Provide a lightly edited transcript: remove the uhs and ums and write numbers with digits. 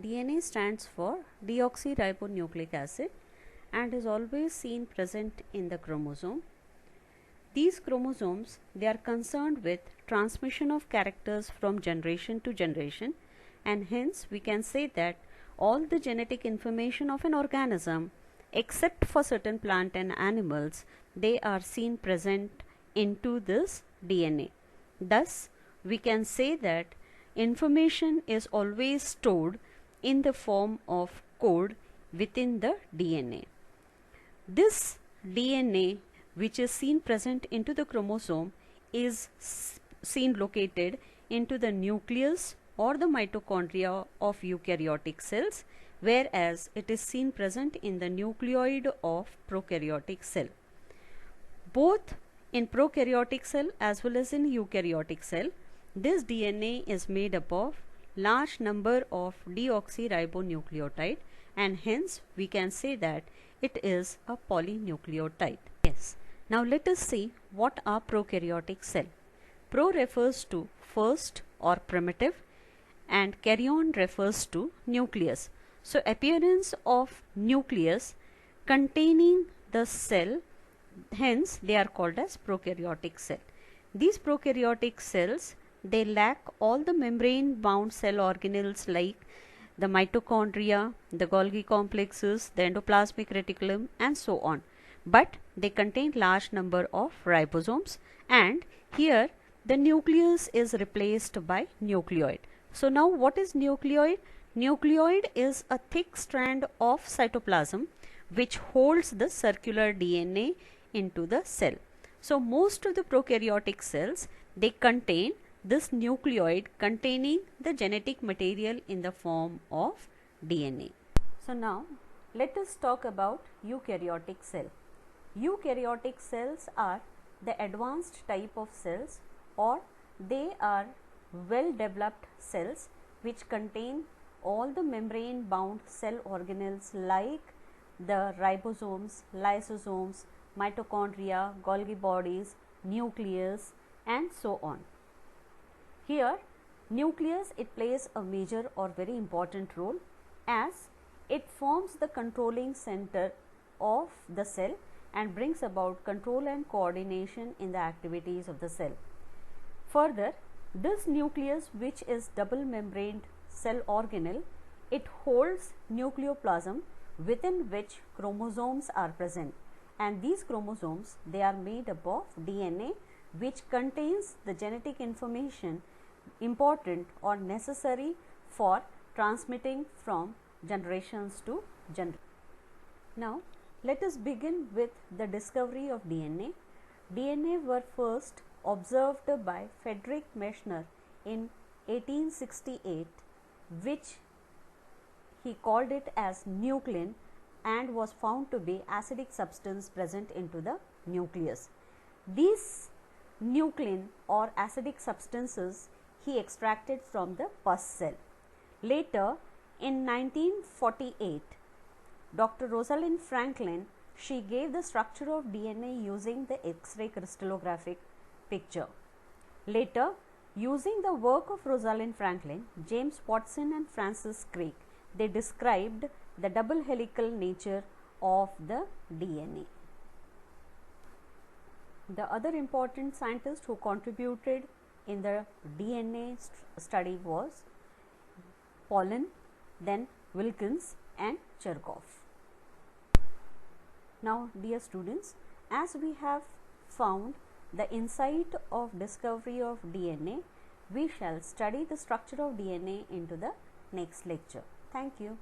DNA stands for deoxyribonucleic acid and is always seen present in the chromosome. These chromosomes, they are concerned with transmission of characters from generation to generation, and hence we can say that all the genetic information of an organism, except for certain plant and animals, they are seen present into this DNA. Thus, we can say that information is always stored in the form of code within the DNA. This DNA which is seen present into the chromosome is seen located into the nucleus or the mitochondria of eukaryotic cells, whereas it is seen present in the nucleoid of prokaryotic cell. Both in prokaryotic cell as well as in eukaryotic cell, this DNA is made up of large number of deoxyribonucleotide, and hence we can say that it is a polynucleotide. Yes. Now let us see what are prokaryotic cell. Pro refers to first or primitive and karyon refers to nucleus. So appearance of nucleus containing the cell, hence they are called as prokaryotic cell. These prokaryotic cells, they lack all the membrane bound cell organelles like the mitochondria, the Golgi complexes, the endoplasmic reticulum and so on. But they contain large number of ribosomes, and here the nucleus is replaced by nucleoid. So now what is nucleoid? Nucleoid is a thick strand of cytoplasm which holds the circular DNA into the cell. So most of the prokaryotic cells, they contain this nucleoid containing the genetic material in the form of DNA. So now let us talk about eukaryotic cell. Eukaryotic cells are the advanced type of cells, or they are well developed cells which contain all the membrane bound cell organelles like the ribosomes, lysosomes, mitochondria, Golgi bodies, nucleus and so on. Here nucleus, it plays a major or very important role as it forms the controlling center of the cell and brings about control and coordination in the activities of the cell. Further, this nucleus, which is double membraned cell organelle, it holds nucleoplasm within which chromosomes are present, and these chromosomes, they are made up of DNA which contains the genetic information important or necessary for transmitting from generations to generation. Now let us begin with the discovery of DNA. DNA were first observed by Friedrich Mechner in 1868, which he called it as nuclein, and was found to be acidic substance present into the nucleus. These nuclein or acidic substances he extracted from the pus cell. Later in 1948, Dr. Rosalind Franklin, she gave the structure of DNA using the X-ray crystallographic picture. Later, using the work of Rosalind Franklin, James Watson and Francis Crick, they described the double helical nature of the DNA. The other important scientist who contributed in the DNA study was Pauling, then Wilkins and Cherkov. Now dear students, as we have found the insight of discovery of DNA, we shall study the structure of DNA into the next lecture. Thank you.